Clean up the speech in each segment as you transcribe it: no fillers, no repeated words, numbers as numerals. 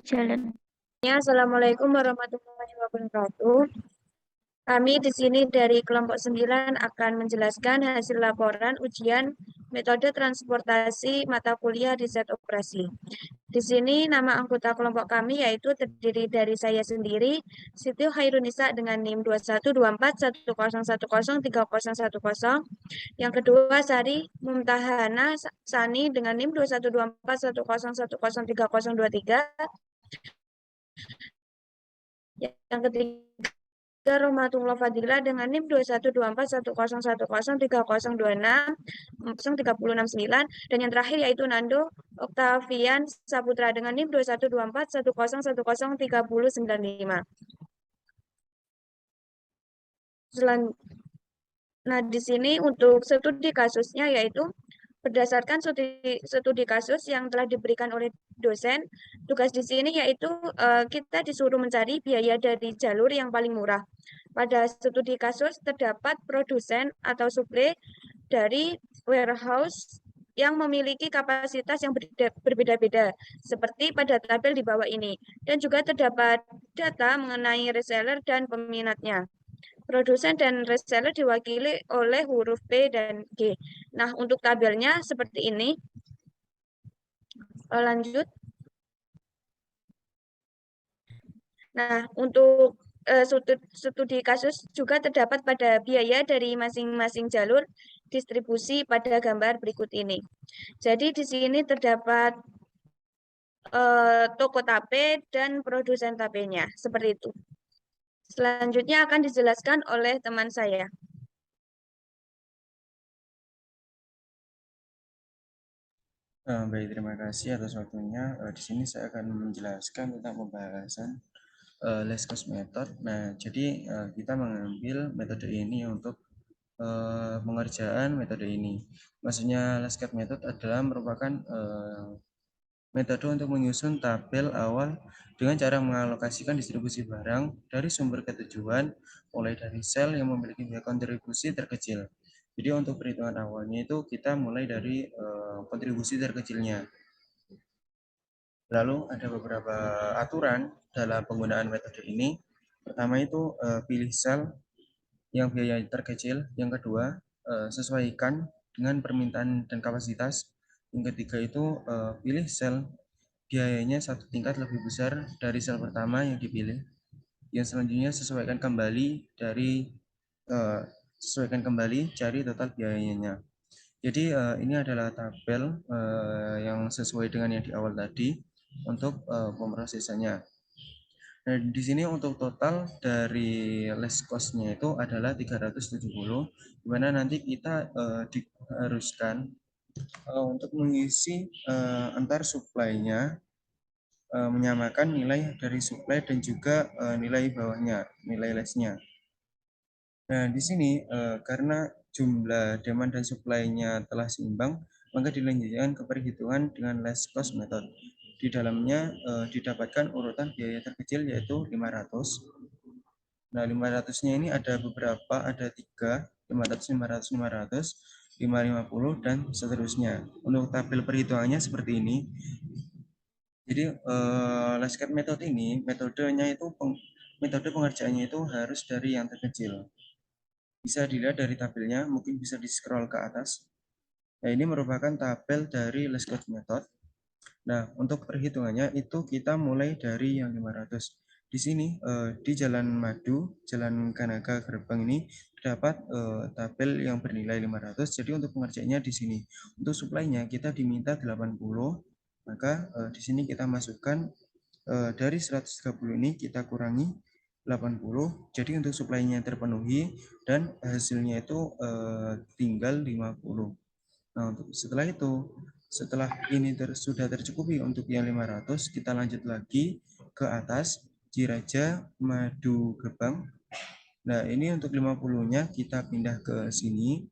Jalan. Ya, Assalamualaikum warahmatullahi wabarakatuh. Kami di sini dari kelompok 9 akan menjelaskan hasil laporan ujian metode transportasi mata kuliah riset operasi. Di sini nama anggota kelompok kami yaitu terdiri dari saya sendiri, Siti Hairunisa dengan NIM 212410103010. Yang kedua, Sari Mumtahana Sani dengan NIM 212410103023. Yang ketiga, Romatullah Fadila dengan NIM 212410103026 dan yang terakhir yaitu Nando Octavian Saputra dengan NIM 212410103095. Nah, di sini untuk studi kasusnya yaitu berdasarkan studi kasus yang telah diberikan oleh dosen, tugas di sini yaitu kita disuruh mencari biaya dari jalur yang paling murah. Pada studi kasus terdapat produsen atau suplai dari warehouse yang memiliki kapasitas yang berbeda-beda, seperti pada tabel di bawah ini. Dan juga terdapat data mengenai reseller dan peminatnya. Produsen dan reseller diwakili oleh huruf P dan G. Nah, untuk tabelnya seperti ini. Lanjut. Nah, untuk studi kasus juga terdapat pada biaya dari masing-masing jalur distribusi pada gambar berikut ini. Jadi di sini terdapat toko tape dan produsen tapenya, seperti itu. Selanjutnya akan dijelaskan oleh teman saya. Baik, terima kasih atas waktunya. Di sini saya akan menjelaskan tentang pembahasan less cost method. Nah, jadi kita mengambil metode ini untuk pengerjaan metode ini. Maksudnya less cost method adalah merupakan metode untuk menyusun tabel awal dengan cara mengalokasikan distribusi barang dari sumber ke tujuan, mulai dari sel yang memiliki biaya kontribusi terkecil. Jadi untuk perhitungan awalnya itu kita mulai dari kontribusi terkecilnya. Lalu ada beberapa aturan dalam penggunaan metode ini. Pertama itu pilih sel yang biaya terkecil. Yang kedua, sesuaikan dengan permintaan dan kapasitas. Yang ketiga itu pilih sel biayanya satu tingkat lebih besar dari sel pertama yang dipilih. Yang selanjutnya eh, sesuaikan kembali cari total biayanya. Jadi ini adalah tabel yang sesuai dengan yang di awal tadi untuk pemrosesannya. Nah, di sini untuk total dari less cost-nya itu adalah 370, di mana nanti kita diharuskan untuk mengisi antar supply-nya menyamakan nilai dari supply dan juga nilai bawahnya, nilai less-nya. Nah, di sini karena jumlah demand dan supply-nya telah seimbang, maka dilanjutkan ke perhitungan dengan less cost method. Di dalamnya didapatkan urutan biaya terkecil yaitu 500. Nah, 500-nya ini ada beberapa, ada 3, 500, 500, 500, 550, dan seterusnya. Untuk tabel perhitungannya seperti ini. Jadi, less cost method ini, metode pengerjaannya itu harus dari yang terkecil. Bisa dilihat dari tabelnya, mungkin bisa di-scroll ke atas. Nah, ini merupakan tabel dari less cost method. Nah, untuk perhitungannya itu kita mulai dari yang 500. Di sini di Jalan Madu, Jalan Kanaga Gerbang ini terdapat tabel yang bernilai 500. Jadi untuk pengerjaannya di sini. Untuk supply-nya kita diminta 80, maka di sini kita masukkan dari 130 ini kita kurangi 80. Jadi untuk supply-nya terpenuhi dan hasilnya itu tinggal 50. Nah, setelah itu, setelah ini sudah tercukupi untuk yang 500, kita lanjut lagi ke atas, Ciraja, Madu Gebang. Nah, ini untuk 50-nya kita pindah ke sini,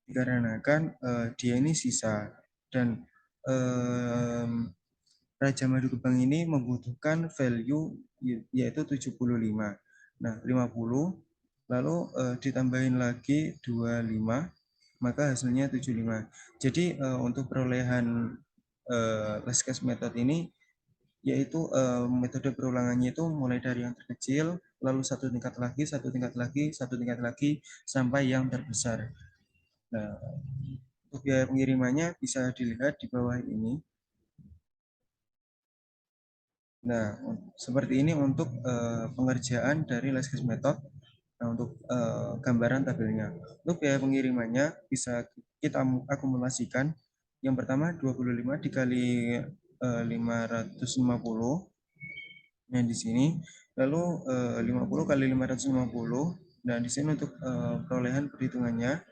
dikarenakan dia ini sisa. Dan Raja Madu Gebang ini membutuhkan value yaitu 75. Nah, 50, lalu ditambahin lagi 25, maka hasilnya 75. Jadi untuk perolehan less cash method ini yaitu metode perulangannya itu mulai dari yang terkecil, lalu satu tingkat lagi, satu tingkat lagi, satu tingkat lagi, sampai yang terbesar. Nah, untuk biaya pengirimannya bisa dilihat di bawah ini. Nah, seperti ini untuk pengerjaan dari Leskes Method. Nah, untuk gambaran tabelnya. Untuk biaya pengirimannya bisa kita akumulasikan. Yang pertama 25 dikali 550. Nah, di sini lalu 50 kali 550. Dan di sini untuk perolehan perhitungannya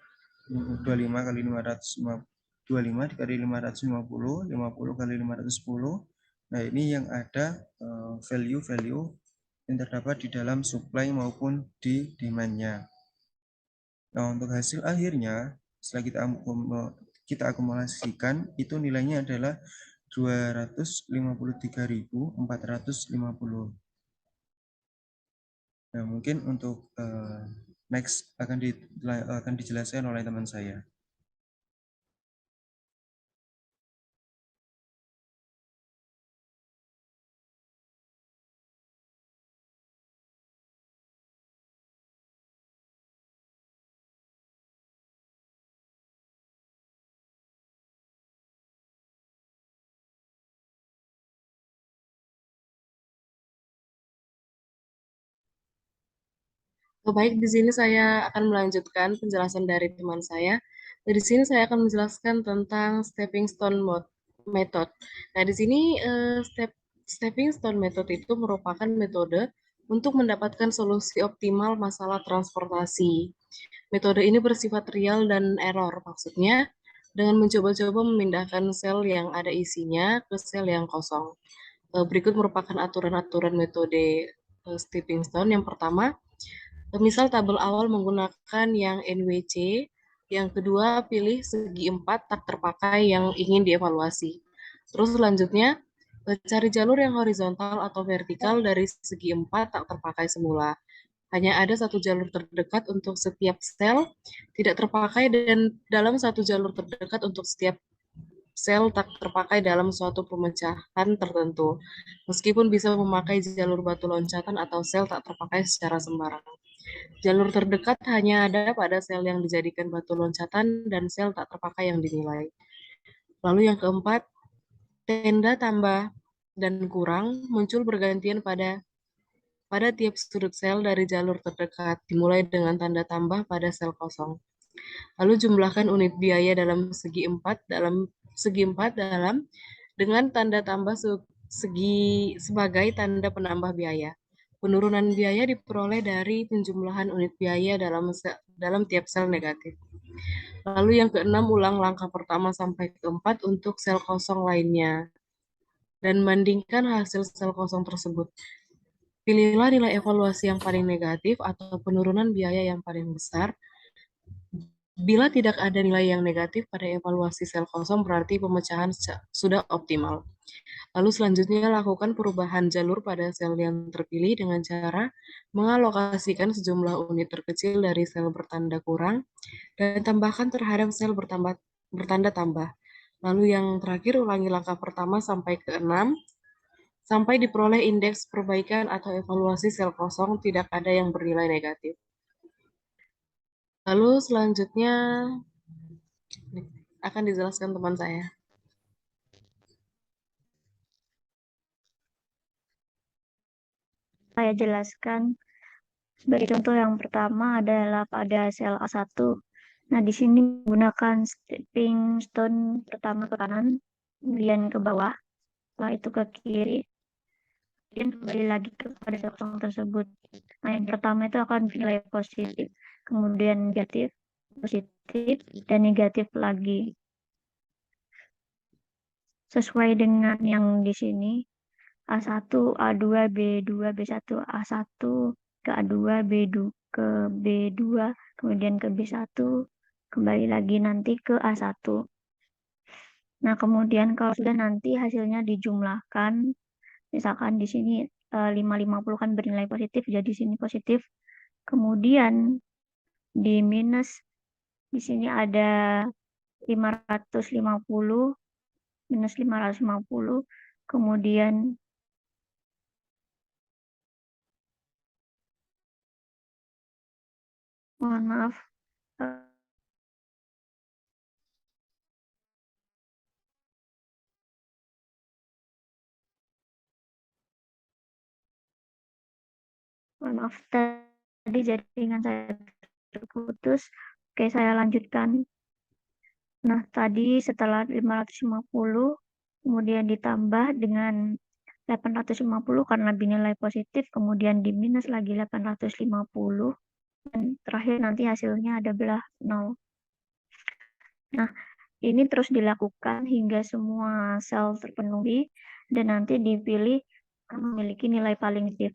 25 kali 550, 25 dikali 550, 50 kali 510. Nah, ini yang ada value-value yang terdapat di dalam supply maupun di demand-nya. Nah, untuk hasil akhirnya setelah kita akumulasikan itu nilainya adalah 253.450. Nah, mungkin untuk next akan dijelaskan oleh teman saya. Baik, di sini saya akan melanjutkan penjelasan dari teman saya. Dari sini saya akan menjelaskan tentang stepping stone method. Nah, di sini stepping stone method itu merupakan metode untuk mendapatkan solusi optimal masalah transportasi. Metode ini bersifat real dan error, maksudnya dengan mencoba-coba memindahkan sel yang ada isinya ke sel yang kosong. Berikut merupakan aturan-aturan metode stepping stone. Yang pertama, misal tabel awal menggunakan yang NWC, yang kedua pilih segi 4 tak terpakai yang ingin dievaluasi. Terus selanjutnya, cari jalur yang horizontal atau vertikal dari segi 4 tak terpakai semula. Hanya ada satu jalur terdekat untuk setiap sel tidak terpakai dan dalam satu jalur terdekat untuk setiap sel tak terpakai dalam suatu pemecahan tertentu. Meskipun bisa memakai jalur batu loncatan atau sel tak terpakai secara sembarangan. Jalur terdekat hanya ada pada sel yang dijadikan batu loncatan dan sel tak terpakai yang dinilai. Lalu yang keempat, tenda tambah dan kurang muncul bergantian pada tiap sudut sel dari jalur terdekat, dimulai dengan tanda tambah pada sel kosong. Lalu jumlahkan unit biaya dalam segi 4 dalam dengan tanda tambah segi sebagai tanda penambah biaya. Penurunan biaya diperoleh dari penjumlahan unit biaya dalam tiap sel negatif. Lalu yang keenam, ulang langkah pertama sampai keempat untuk sel kosong lainnya. Dan bandingkan hasil sel kosong tersebut. Pilihlah nilai evaluasi yang paling negatif atau penurunan biaya yang paling besar. Bila tidak ada nilai yang negatif pada evaluasi sel kosong, berarti pemecahan sudah optimal. Lalu selanjutnya lakukan perubahan jalur pada sel yang terpilih dengan cara mengalokasikan sejumlah unit terkecil dari sel bertanda kurang dan tambahkan terhadap sel bertanda tambah. Lalu yang terakhir ulangi langkah pertama sampai ke 6 sampai diperoleh indeks perbaikan atau evaluasi sel kosong tidak ada yang bernilai negatif. Lalu selanjutnya akan dijelaskan teman saya. Saya jelaskan sebagai contoh yang pertama adalah pada sel A1. Nah, di sini menggunakan stepping stone pertama ke kanan, kemudian ke bawah, setelah itu ke kiri, kemudian kembali lagi kepada sel kosong tersebut. Nah, yang pertama itu akan nilai positif, kemudian negatif, positif, dan negatif lagi. Sesuai dengan yang di sini, A1, A2, B2, B1, A1 ke A2, B2 ke B2, kemudian ke B1, kembali lagi nanti ke A1. Nah, kemudian kalau sudah nanti hasilnya dijumlahkan, misalkan di sini 550 kan bernilai positif, jadi sini positif. Kemudian di minus, di sini ada 550, minus 550, kemudian Mohon maaf. Mohon maaf, tadi jaringan saya terputus. Oke, saya lanjutkan. Nah, tadi setelah 550, kemudian ditambah dengan 850 karena binilai positif, kemudian diminus lagi 850, dan terakhir nanti hasilnya adalah 0. Nah, ini terus dilakukan hingga semua sel terpenuhi, dan nanti dipilih memiliki nilai paling kecil.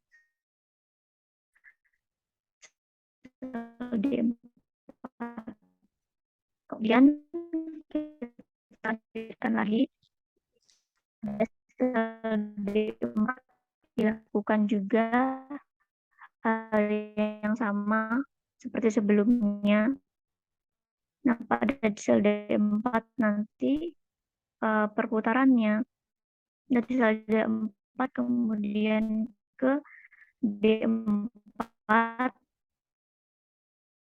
Kemudian kita lanjutkan lagi. D4 dilakukan juga hal yang sama seperti sebelumnya. Nah, pada sel D4 nanti perputarannya dari sel D4 kemudian ke D4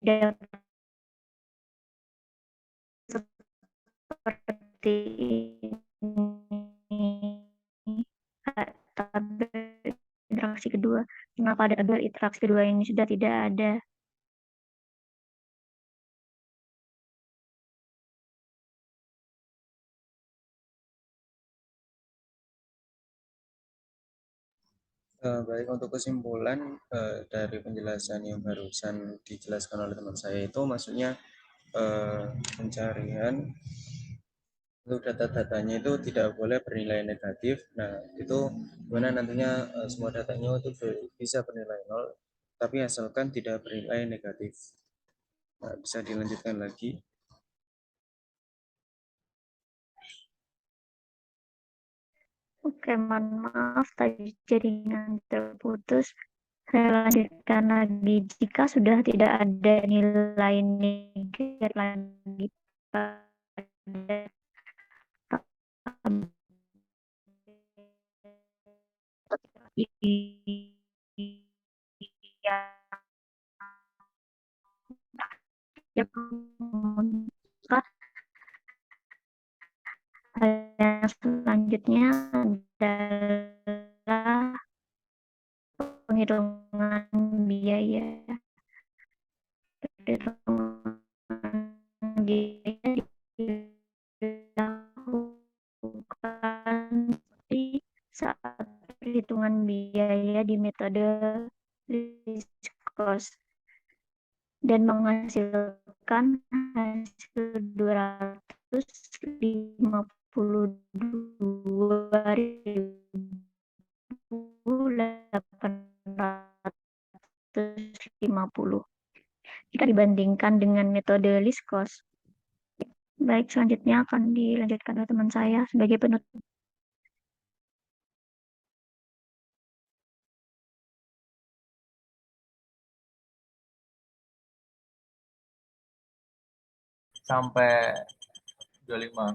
dapat seperti ini. Tabel interaksi kedua. Nah, pada tabel interaksi kedua ini sudah tidak ada. Baik, untuk kesimpulan dari penjelasan yang barusan dijelaskan oleh teman saya itu maksudnya pencarian untuk data-datanya itu tidak boleh bernilai negatif. Nah, itu gimana nantinya semua datanya itu bisa bernilai 0, tapi asalkan tidak bernilai negatif. Nah, bisa dilanjutkan lagi. Oke, mohon maaf tadi jaringan terputus. Saya lanjutkan lagi. Jika sudah tidak ada nilai negatif lagi pada yang selanjutnya adalah penghitungan biaya. Penghitungan biaya dilakukan di saat perhitungan biaya di metode least cost dan menghasilkan hasil 252.850 jika dibandingkan dengan metode least cost. Baik, selanjutnya akan dilanjutkan oleh teman saya sebagai penutup. Sampai 25.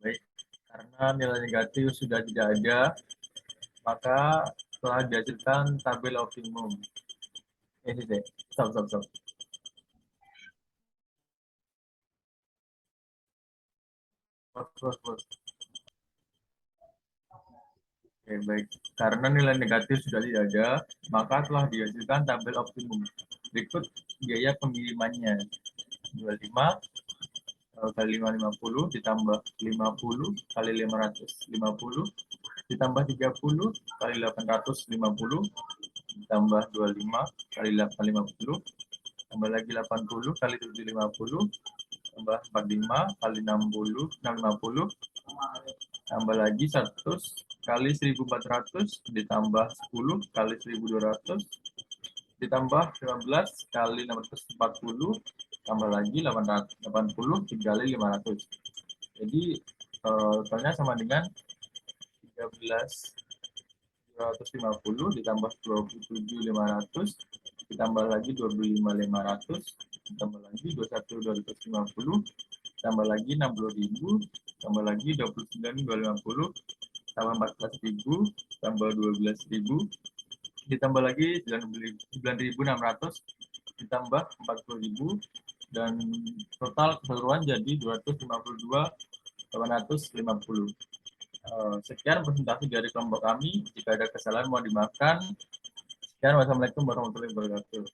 Baik, karena nilai negatif sudah tidak ada, maka telah dihasilkan tabel optimum. Ini deh, stop. Terus. Oke, baik. Karena nilai negatif sudah tidak ada, maka telah dihasilkan tabel optimum. Berikut biaya pengirimannya. 25 kali 550 ditambah 50 kali 550 ditambah 30 kali 850 ditambah 25 kali 850 tambah lagi 80 kali 750 tambah 45 kali 60 650 tambah lagi 100 kali 1400 ditambah 10 kali 1200 ditambah 15 kali 640 tambah lagi 880 dikali 500. Jadi totalnya sama dengan 13.250 ditambah 27.500 ditambah lagi 25.500 ditambah lagi 21.250 tambah lagi 60.000 tambah lagi 29.250 tambah 14.000, tambah 12.000, ditambah lagi 9.600, ditambah 40.000, dan total keseluruhan jadi 252.850. Sekian presentasi dari kelompok kami. Jika ada kesalahan mohon dimaafkan. Sekian, wassalamualaikum warahmatullahi wabarakatuh.